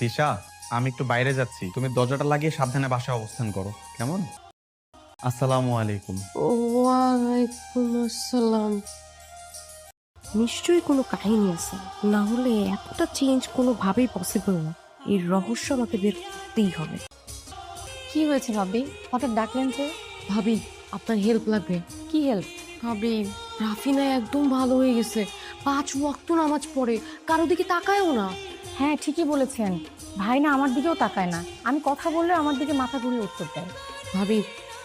তিশা, আমি একটু বাইরে যাচ্ছি, তুমি দরজাটা লাগিয়ে সাবধানে বাসায় অবস্থান করো, কেমন? আসসালামু আলাইকুম। ওয়ালাইকুম আসসালাম। নিশ্চয়ই কোনো কাহিনী আছে, না হলে এতটা চেঞ্জ কোনোভাবেই পসিবল না। এর রহস্য আমাকে বের করতেই হবে। কি হয়েছে ভাবি, হঠাৎ ডাকলেন যে? ভাবি, আপনার হেল্প লাগবে। কি হেল্প? ভাবি, রাফিনা একদম ভালো হয়ে গেছে। 5 ওয়াক্ত নামাজ পড়ে, কারো দিকে তাকায়ও না। হ্যাঁ, ঠিকই বলেছেন। ভাই না আমার দিকেও তাকায় না, আমি কথা বললে আমার দিকে মাথা ঘুরিয়ে উত্তর দেয়। ভাবি,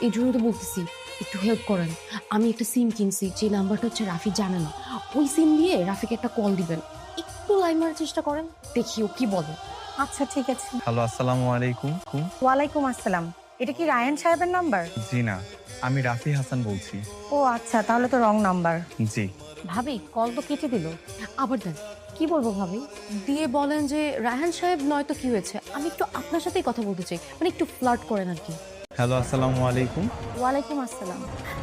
এই জন্য তো বলতেছি একটু হেল্প করেন। আমি একটা সিম কিনছি, যে নাম্বারটা হচ্ছে রাফি জানে না। ওই সিম দিয়ে রাফিকে একটা কল দিবেন। একটু লাইন মারার চেষ্টা করেন, দেখি ও কি বলে। আচ্ছা ঠিক আছে। হ্যালো, আসসালামু আলাইকুম। ওয়ালাইকুম আসসালাম। এটা কি রায়ান সাহেবের নাম্বার? জি না, আমি রাফি হাসান বলছি। ও আচ্ছা, তাহলে তো রং নাম্বার। জি। ভাবি, কল তো কেটে দিল। আবার দেন, কি বলবো ভাবি? দিয়ে বলেন যে রায়হান সাহেব নয়তো কি হয়েছে, আমি একটু আপনার সাথেই কথা বলতে চাই, মানে একটু ফ্লার্ট করেন আর কি। হ্যালো, আসসালামু আলাইকুম। ওয়ালাইকুম আসসালাম।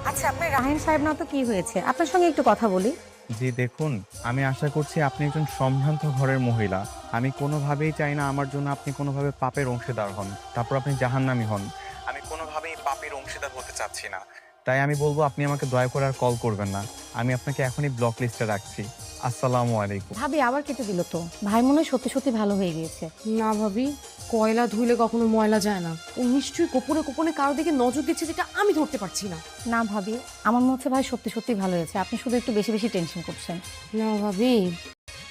আচ্ছা, আপনি রায়ান সাহেব না তো কি হয়েছে, আপনার সঙ্গে একটু কথা বলি। জি দেখুন, আমি আশা করছি আপনি একজন সম্ভ্রান্ত ঘরের মহিলা। আমি কোনোভাবেই চাই না আমার জন্য আপনি কোনোভাবে পাপের অংশীদার হন, তারপর আপনি জাহান্নামী হন। আমি কোনোভাবেই পাপের অংশীদার হতে চাচ্ছি না। তাই আমি বলবো আপনি আমাকে দয়া করে আর কল করবেন না। আমি আপনাকে এখনই ব্লক লিস্টে রাখছি। আসসালামু আলাইকুম। ভাবি, আবার কেটে দিল তো। ভাই মনে হয় সত্যি সত্যি ভালো হয়ে গিয়েছে। না ভাবি, কয়লা ধুইলে কখনো ময়লা যায় না। ও নিশ্চয়ই গোপনে গোপনে কারো দিকে নজর দিচ্ছে, যেটা আমি ধরতে পারছি না। না ভাবি, আমার মনে হচ্ছে ভাই সত্যি সত্যি ভালো হয়েছে, আপনি শুধু একটু বেশি বেশি টেনশন করছেন। না ভাবি,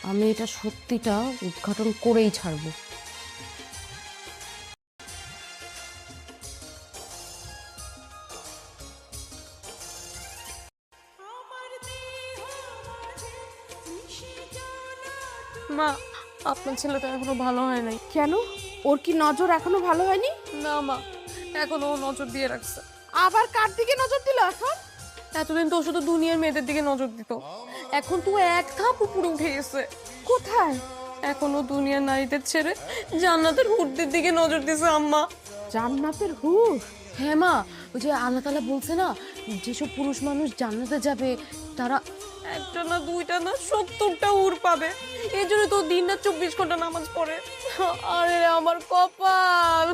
আমি এটা সত্যিটা উদ্ঘাটন করেই ছাড়বো। মা, আপনার ছেলে তো এখনো ভালো হয় নাই। কেন? ওর কি নজর এখনো ভালো হয়নি? না মা, এখনো ও নজর দিয়ে রাখছে। আবার কার দিকে নজর দিল এখন? এতদিন তো ও শুধু দুনিয়ার মেয়েদের দিকে নজর দিত, এখন তো এক ধাপ উপরে উঠে গেছে। কোথায়? এখনো দুনিয়ার নারীদের ছেড়ে জান্নাতের হুরদের দিকে নজর দিছে আম্মা। জান্নাতের হুর? হ্যাঁ মা, ওই যে আল্লাহ তাআলা বলছে না, যেসব পুরুষ মানুষ জান্নাতে যাবে তারা একটা না দুইটা না 70টা হুর পাবে। এই জন্য তো দিন না 24 ঘন্টা নামাজ পড়ে। আরে আমার কপাল।